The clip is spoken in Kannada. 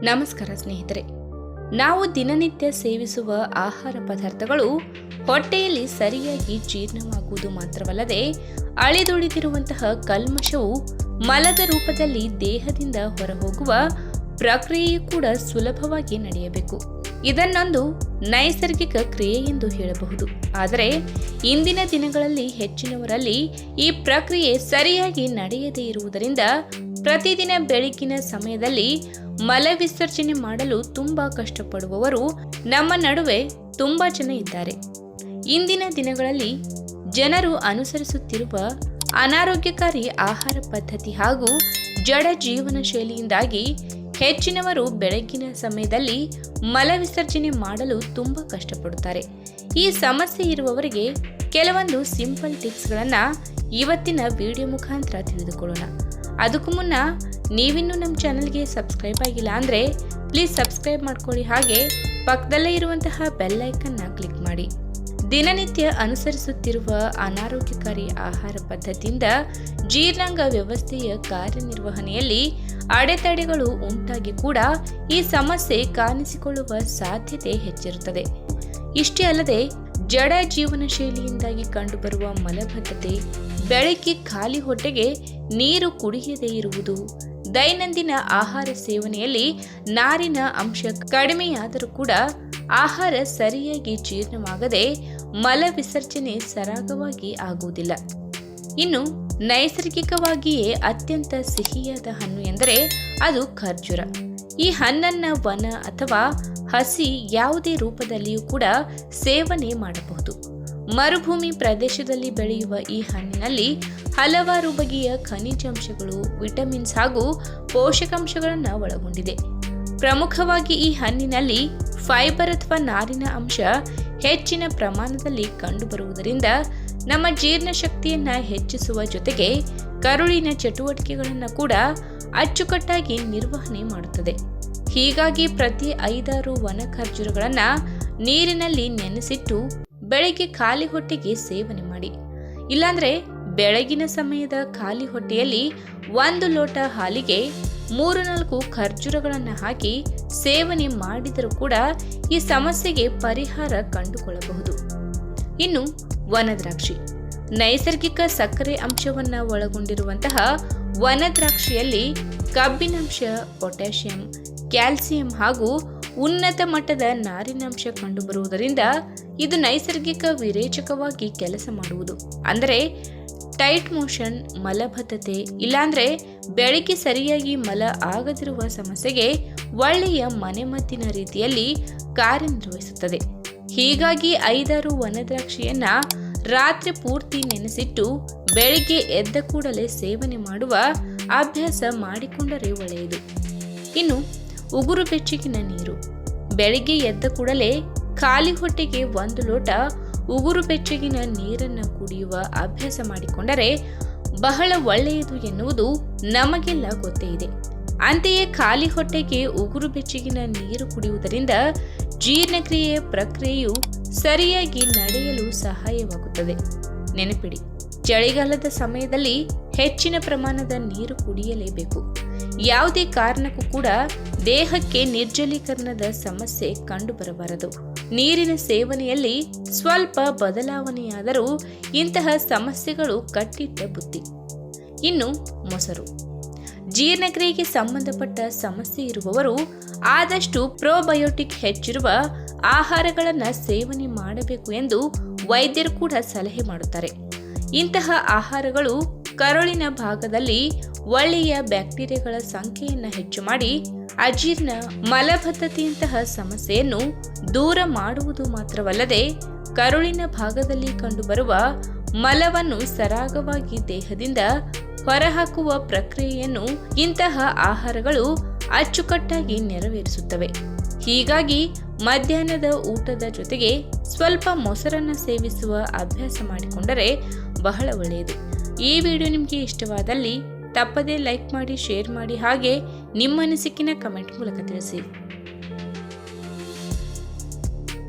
ನಮಸ್ಕಾರ ಸ್ನೇಹಿತರೆ. ನಾವು ದಿನನಿತ್ಯ ಸೇವಿಸುವ ಆಹಾರ ಪದಾರ್ಥಗಳು ಹೊಟ್ಟೆಯಲ್ಲಿ ಸರಿಯಾಗಿ ಜೀರ್ಣವಾಗುವುದು ಮಾತ್ರವಲ್ಲದೆ ಅಳಿದುಳಿದಿರುವಂತಹ ಕಲ್ಮಶವು ಮಲದ ರೂಪದಲ್ಲಿ ದೇಹದಿಂದ ಹೊರಹೋಗುವ ಪ್ರಕ್ರಿಯೆಯು ಕೂಡ ಸುಲಭವಾಗಿ ನಡೆಯಬೇಕು. ಇದನ್ನೊಂದು ನೈಸರ್ಗಿಕ ಕ್ರಿಯೆ ಎಂದು ಹೇಳಬಹುದು. ಆದರೆ ಇಂದಿನ ದಿನಗಳಲ್ಲಿ ಹೆಚ್ಚಿನವರಲ್ಲಿ ಈ ಪ್ರಕ್ರಿಯೆ ಸರಿಯಾಗಿ ನಡೆಯದೇ ಇರುವುದರಿಂದ ಪ್ರತಿದಿನ ಬೆಳಗಿನ ಸಮಯದಲ್ಲಿ ಮಲ ವಿಸರ್ಜನೆ ಮಾಡಲು ತುಂಬಾ ಕಷ್ಟಪಡುವವರು ನಮ್ಮ ನಡುವೆ ತುಂಬಾ ಜನ ಇದ್ದಾರೆ. ಇಂದಿನ ದಿನಗಳಲ್ಲಿ ಜನರು ಅನುಸರಿಸುತ್ತಿರುವ ಅನಾರೋಗ್ಯಕಾರಿ ಆಹಾರ ಪದ್ಧತಿ ಹಾಗೂ ಜಡ ಜೀವನ ಶೈಲಿಯಿಂದಾಗಿ ಹೆಚ್ಚಿನವರು ಬೆಳಗಿನ ಸಮಯದಲ್ಲಿ ಮಲ ವಿಸರ್ಜನೆ ಮಾಡಲು ತುಂಬಾ ಕಷ್ಟಪಡುತ್ತಾರೆ. ಈ ಸಮಸ್ಯೆ ಇರುವವರಿಗೆ ಕೆಲವೊಂದು ಸಿಂಪಲ್ ಟಿಪ್ಸ್ಗಳನ್ನು ಇವತ್ತಿನ ವಿಡಿಯೋ ಮುಖಾಂತರ ತಿಳಿದುಕೊಳ್ಳೋಣ. ಅದಕ್ಕೂ ಮುನ್ನ ನೀವಿನ್ನೂ ನಮ್ಮ ಚಾನಲ್ಗೆ ಸಬ್ಸ್ಕ್ರೈಬ್ ಆಗಿಲ್ಲ ಅಂದರೆ ಪ್ಲೀಸ್ ಸಬ್ಸ್ಕ್ರೈಬ್ ಮಾಡ್ಕೊಳ್ಳಿ, ಹಾಗೆ ಪಕ್ಕದಲ್ಲೇ ಇರುವಂತಹ ಬೆಲ್ ಐಕನ್ನ ಕ್ಲಿಕ್ ಮಾಡಿ. ದಿನನಿತ್ಯ ಅನುಸರಿಸುತ್ತಿರುವ ಅನಾರೋಗ್ಯಕಾರಿ ಆಹಾರ ಪದ್ಧತಿಯಿಂದ ಜೀರ್ಣಾಂಗ ವ್ಯವಸ್ಥೆಯ ಕಾರ್ಯನಿರ್ವಹಣೆಯಲ್ಲಿ ಅಡೆತಡೆಗಳು ಉಂಟಾಗಿ ಕೂಡ ಈ ಸಮಸ್ಯೆ ಕಾಣಿಸಿಕೊಳ್ಳುವ ಸಾಧ್ಯತೆ ಹೆಚ್ಚಿರುತ್ತದೆ. ಇಷ್ಟೇ ಅಲ್ಲದೆ ಜಡ ಜೀವನ ಶೈಲಿಯಿಂದಾಗಿ ಕಂಡುಬರುವ ಮಲಬದ್ಧತೆ, ಬೆಳಗ್ಗೆ ಖಾಲಿ ಹೊಟ್ಟೆಗೆ ನೀರು ಕುಡಿಯದೇ ಇರುವುದು, ದೈನಂದಿನ ಆಹಾರ ಸೇವನೆಯಲ್ಲಿ ನಾರಿನ ಅಂಶ ಕಡಿಮೆಯಾದರೂ ಕೂಡ ಆಹಾರ ಸರಿಯಾಗಿ ಜೀರ್ಣವಾಗದೆ ಮಲ ವಿಸರ್ಜನೆ ಸರಾಗವಾಗಿ ಆಗುವುದಿಲ್ಲ. ಇನ್ನು ನೈಸರ್ಗಿಕವಾಗಿಯೇ ಅತ್ಯಂತ ಸಿಹಿಯಾದ ಹಣ್ಣು ಎಂದರೆ ಅದು ಖರ್ಜೂರ. ಈ ಹಣ್ಣನ್ನ ವನ ಅಥವಾ ಹಸಿ ಯಾವುದೇ ರೂಪದಲ್ಲಿಯೂ ಕೂಡ ಸೇವನೆ ಮಾಡಬಹುದು. ಮರುಭೂಮಿ ಪ್ರದೇಶದಲ್ಲಿ ಬೆಳೆಯುವ ಈ ಹಣ್ಣಿನಲ್ಲಿ ಹಲವಾರು ಬಗೆಯ ಖನಿಜಾಂಶಗಳು, ವಿಟಮಿನ್ಸ್ ಹಾಗೂ ಪೋಷಕಾಂಶಗಳನ್ನು ಒಳಗೊಂಡಿದೆ. ಪ್ರಮುಖವಾಗಿ ಈ ಹಣ್ಣಿನಲ್ಲಿ ಫೈಬರ್ ಅಥವಾ ನಾರಿನ ಅಂಶ ಹೆಚ್ಚಿನ ಪ್ರಮಾಣದಲ್ಲಿ ಕಂಡುಬರುವುದರಿಂದ ನಮ್ಮ ಜೀರ್ಣಶಕ್ತಿಯನ್ನು ಹೆಚ್ಚಿಸುವ ಜೊತೆಗೆ ಕರುಳಿನ ಚಟುವಟಿಕೆಗಳನ್ನು ಕೂಡ ಅಚ್ಚುಕಟ್ಟಾಗಿ ನಿರ್ವಹಣೆ ಮಾಡುತ್ತದೆ. ಹೀಗಾಗಿ ಪ್ರತಿ 5-6 ವನ ಖರ್ಜೂರಗಳನ್ನು ನೀರಿನಲ್ಲಿ ನೆನೆಸಿಟ್ಟು ಬೆಳಗ್ಗೆ ಖಾಲಿ ಹೊಟ್ಟೆಗೆ ಸೇವನೆ ಮಾಡಿ. ಇಲ್ಲಾಂದ್ರೆ ಬೆಳಗಿನ ಸಮಯದ ಖಾಲಿ ಹೊಟ್ಟೆಯಲ್ಲಿ 1 ಲೋಟ ಹಾಲಿಗೆ 3-4 ಖರ್ಜೂರಗಳನ್ನು ಹಾಕಿ ಸೇವನೆ ಮಾಡಿದರೂ ಕೂಡ ಈ ಸಮಸ್ಯೆಗೆ ಪರಿಹಾರ ಕಂಡುಕೊಳ್ಳಬಹುದು. ಇನ್ನು ವನದ್ರಾಕ್ಷಿ. ನೈಸರ್ಗಿಕ ಸಕ್ಕರೆ ಅಂಶವನ್ನು ಒಳಗೊಂಡಿರುವಂತಹ ವನದ್ರಾಕ್ಷಿಯಲ್ಲಿ ಕಬ್ಬಿನಾಂಶ, ಪೊಟ್ಯಾಷಿಯಂ, ಕ್ಯಾಲ್ಸಿಯಂ ಹಾಗೂ ಉನ್ನತ ಮಟ್ಟದ ನಾರಿನಾಂಶ ಕಂಡುಬರುವುದರಿಂದ ಇದು ನೈಸರ್ಗಿಕ ವಿರೇಚಕವಾಗಿ ಕೆಲಸ ಮಾಡುವುದು. ಅಂದರೆ ಟೈಟ್ ಮೋಷನ್, ಮಲಬದ್ಧತೆ, ಇಲ್ಲಾಂದ್ರೆ ಬೆಳಗ್ಗೆ ಸರಿಯಾಗಿ ಮಲ ಆಗದಿರುವ ಸಮಸ್ಯೆಗೆ ಒಳ್ಳೆಯ ಮನೆಮದ್ದಿನ ರೀತಿಯಲ್ಲಿ ಕಾರ್ಯನಿರ್ವಹಿಸುತ್ತದೆ. ಹೀಗಾಗಿ 5-6 ವನದ್ರಾಕ್ಷಿಯನ್ನ ರಾತ್ರಿ ಪೂರ್ತಿ ನೆನೆಸಿಟ್ಟು ಬೆಳಗ್ಗೆ ಎದ್ದ ಕೂಡಲೇ ಸೇವನೆ ಮಾಡುವ ಅಭ್ಯಾಸ ಮಾಡಿಕೊಂಡರೆ ಒಳ್ಳೆಯದು. ಇನ್ನು ಉಗುರು ಬೆಚ್ಚಗಿನ ನೀರು. ಬೆಳಗ್ಗೆ ಎದ್ದ ಕೂಡಲೇ ಖಾಲಿ ಹೊಟ್ಟೆಗೆ 1 ಲೋಟ ಉಗುರು ಬೆಚ್ಚಗಿನ ನೀರನ್ನು ಕುಡಿಯುವ ಅಭ್ಯಾಸ ಮಾಡಿಕೊಂಡರೆ ಬಹಳ ಒಳ್ಳೆಯದು ಎನ್ನುವುದು ನಮಗೆಲ್ಲ ಗೊತ್ತೇ ಇದೆ. ಅಂತೆಯೇ ಖಾಲಿ ಹೊಟ್ಟೆಗೆ ಉಗುರು ಬೆಚ್ಚಗಿನ ನೀರು ಕುಡಿಯುವುದರಿಂದ ಜೀರ್ಣಕ್ರಿಯೆಯ ಪ್ರಕ್ರಿಯೆಯು ಸರಿಯಾಗಿ ನಡೆಯಲು ಸಹಾಯವಾಗುತ್ತದೆ. ನೆನಪಿಡಿ, ಚಳಿಗಾಲದ ಸಮಯದಲ್ಲಿ ಹೆಚ್ಚಿನ ಪ್ರಮಾಣದ ನೀರು ಕುಡಿಯಲೇಬೇಕು. ಯಾವುದೇ ಕಾರಣಕ್ಕೂ ಕೂಡ ದೇಹಕ್ಕೆ ನಿರ್ಜಲೀಕರಣದ ಸಮಸ್ಯೆ ಕಂಡುಬರಬಾರದು. ನೀರಿನ ಸೇವನೆಯಲ್ಲಿ ಸ್ವಲ್ಪ ಬದಲಾವಣೆಯಾದರೂ ಇಂತಹ ಸಮಸ್ಯೆಗಳು ಕಟ್ಟಿಟ್ಟ ಬುತ್ತಿ. ಇನ್ನು ಮೊಸರು. ಜೀರ್ಣಕ್ರಿಯೆಗೆ ಸಂಬಂಧಪಟ್ಟ ಸಮಸ್ಯೆ ಇರುವವರು ಆದಷ್ಟು ಪ್ರೋಬಯೋಟಿಕ್ ಹೆಚ್ಚಿರುವ ಆಹಾರಗಳನ್ನು ಸೇವನೆ ಮಾಡಬೇಕು ಎಂದು ವೈದ್ಯರು ಕೂಡ ಸಲಹೆ ಮಾಡುತ್ತಾರೆ. ಇಂತಹ ಆಹಾರಗಳು ಕರುಳಿನ ಭಾಗದಲ್ಲಿ ಒಳ್ಳೆಯ ಬ್ಯಾಕ್ಟೀರಿಯಾಗಳ ಸಂಖ್ಯೆಯನ್ನು ಹೆಚ್ಚು ಮಾಡಿ ಅಜೀರ್ಣ, ಮಲಬದ್ಧತೆಯಂತಹ ಸಮಸ್ಯೆಯನ್ನು ದೂರ ಮಾಡುವುದು ಮಾತ್ರವಲ್ಲದೆ ಕರುಳಿನ ಭಾಗದಲ್ಲಿ ಕಂಡುಬರುವ ಮಲವನ್ನು ಸರಾಗವಾಗಿ ದೇಹದಿಂದ ಹೊರಹಾಕುವ ಪ್ರಕ್ರಿಯೆಯನ್ನು ಇಂತಹ ಆಹಾರಗಳು ಅಚ್ಚುಕಟ್ಟಾಗಿ ನೆರವೇರಿಸುತ್ತವೆ. ಹೀಗಾಗಿ ಮಧ್ಯಾಹ್ನದ ಊಟದ ಜೊತೆಗೆ ಸ್ವಲ್ಪ ಮೊಸರನ್ನು ಸೇವಿಸುವ ಅಭ್ಯಾಸ ಮಾಡಿಕೊಂಡರೆ ಬಹಳ ಒಳ್ಳೆಯದು. ಈ ವಿಡಿಯೋ ನಿಮಗೆ ಇಷ್ಟವಾದಲ್ಲಿ ತಪ್ಪದೇ ಲೈಕ್ ಮಾಡಿ, ಶೇರ್ ಮಾಡಿ, ಹಾಗೆ ನಿಮ್ಮ ಅನಿಸಿಕೆನ ಕಮೆಂಟ್ ಮೂಲಕ ತಿಳಿಸಿ.